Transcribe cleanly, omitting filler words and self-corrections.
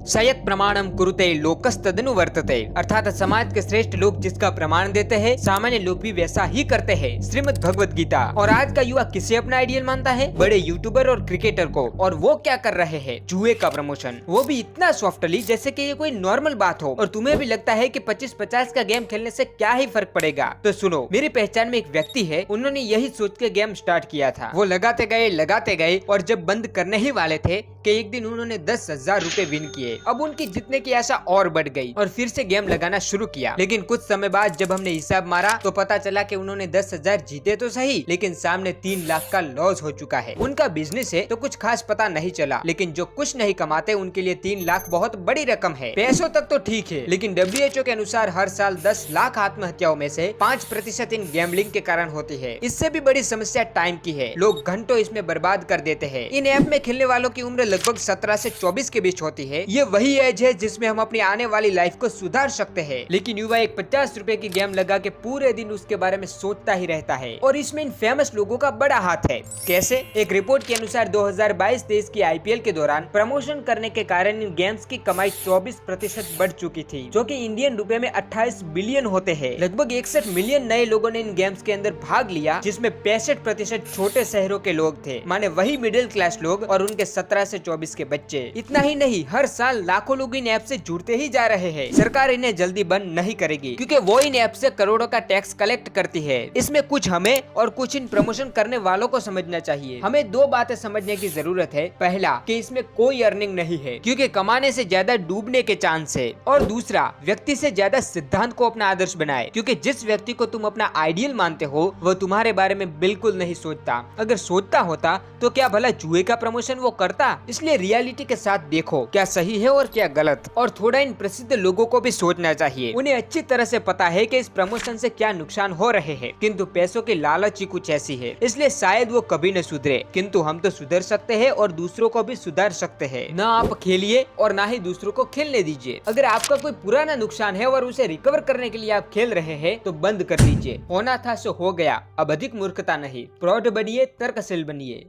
सयत् प्रमाणम कुरुते लोकस्तदनु वर्तते, अर्थात समाज के श्रेष्ठ लोग जिसका प्रमाण देते हैं सामान्य लोग भी वैसा ही करते हैं। श्रीमद् भगवत गीता। और आज का युवा किसे अपना आइडियल मानता है? बड़े यूट्यूबर और क्रिकेटर को। और वो क्या कर रहे हैं? जुए का प्रमोशन, वो भी इतना सॉफ्टली जैसे कि ये कोई नॉर्मल बात हो। और तुम्हें भी लगता है कि 25-50 का गेम खेलने से क्या ही फर्क पड़ेगा। तो सुनो, मेरी पहचान में एक व्यक्ति है, उन्होंने यही सोच के गेम स्टार्ट किया था। वो लगाते गए और जब बंद करने ही वाले थे कि एक दिन उन्होंने 10,000 रुपए विन किए। अब उनकी जीतने की आशा और बढ़ गई और फिर से गेम लगाना शुरू किया। लेकिन कुछ समय बाद जब हमने हिसाब मारा तो पता चला कि उन्होंने 10,000 जीते तो सही, लेकिन सामने 3 लाख का लॉस हो चुका है। उनका बिजनेस है तो कुछ खास पता नहीं चला, लेकिन जो कुछ नहीं कमाते उनके लिए 3 लाख बहुत बड़ी रकम है। पैसों तक तो ठीक है, लेकिन WHO के अनुसार हर साल 10 लाख आत्महत्याओं में से 5% इन गैम्बलिंग के कारण होती है। इससे भी बड़ी समस्या टाइम की है। लोग घंटों इसमें बर्बाद कर देते हैं। इन ऐप में खेलने वालों की उम्र लगभग 17 से 24 के बीच होती है। ये वही एज है जिसमें हम अपनी आने वाली लाइफ को सुधार सकते हैं। लेकिन युवा एक 50 रुपए की गेम लगा के पूरे दिन उसके बारे में सोचता ही रहता है। और इसमें इन फेमस लोगों का बड़ा हाथ है। कैसे? एक रिपोर्ट के अनुसार 2022-23 की IPL के दौरान प्रमोशन करने के कारण इन गेम्स की कमाई 24% बढ़ चुकी थी, जो कि इंडियन रुपए में 28 बिलियन होते हैं। लगभग 61 मिलियन नए लोगों ने इन गेम्स के अंदर भाग लिया, जिसमें 65% छोटे शहरों के लोग थे, माने वही मिडिल क्लास लोग और उनके 17 से 24 के बच्चे। इतना ही नहीं, हर साल लाखों लोग इन ऐप से जुड़ते ही जा रहे हैं। सरकार इन्हें जल्दी बंद नहीं करेगी, क्योंकि वो इन ऐप से करोड़ों का टैक्स कलेक्ट करती है। इसमें कुछ हमें और कुछ इन प्रमोशन करने वालों को समझना चाहिए। हमें 2 बातें समझने की जरूरत है। पहला, कि इसमें कोई अर्निंग नहीं है, क्योंकि कमाने से ज्यादा डूबने के चांस है। और दूसरा, व्यक्ति से ज्यादा सिद्धांत को अपना आदर्श बनाए, क्योंकि जिस व्यक्ति को तुम अपना आइडियल मानते हो वो तुम्हारे बारे में बिल्कुल नहीं सोचता। अगर सोचता होता तो क्या भला जुए का प्रमोशन वो करता? इसलिए रियलिटी के साथ देखो क्या सही है और क्या गलत। और थोड़ा इन प्रसिद्ध लोगों को भी सोचना चाहिए। उन्हें अच्छी तरह से पता है कि इस प्रमोशन से क्या नुकसान हो रहे हैं, किंतु पैसों की लालच ही कुछ ऐसी है, इसलिए शायद वो कभी न सुधरे। किंतु हम तो सुधर सकते हैं और दूसरों को भी सुधार सकते हैं। ना आप खेलिए और ना ही दूसरों को खेलने दीजिए। अगर आपका कोई पुराना नुकसान है और उसे रिकवर करने के लिए आप खेल रहे हैं तो बंद कर दीजिए। होना था सो हो गया। अब अधिक मूर्खता नहीं, प्रौढ़ बनिए, तर्कशील बनिए।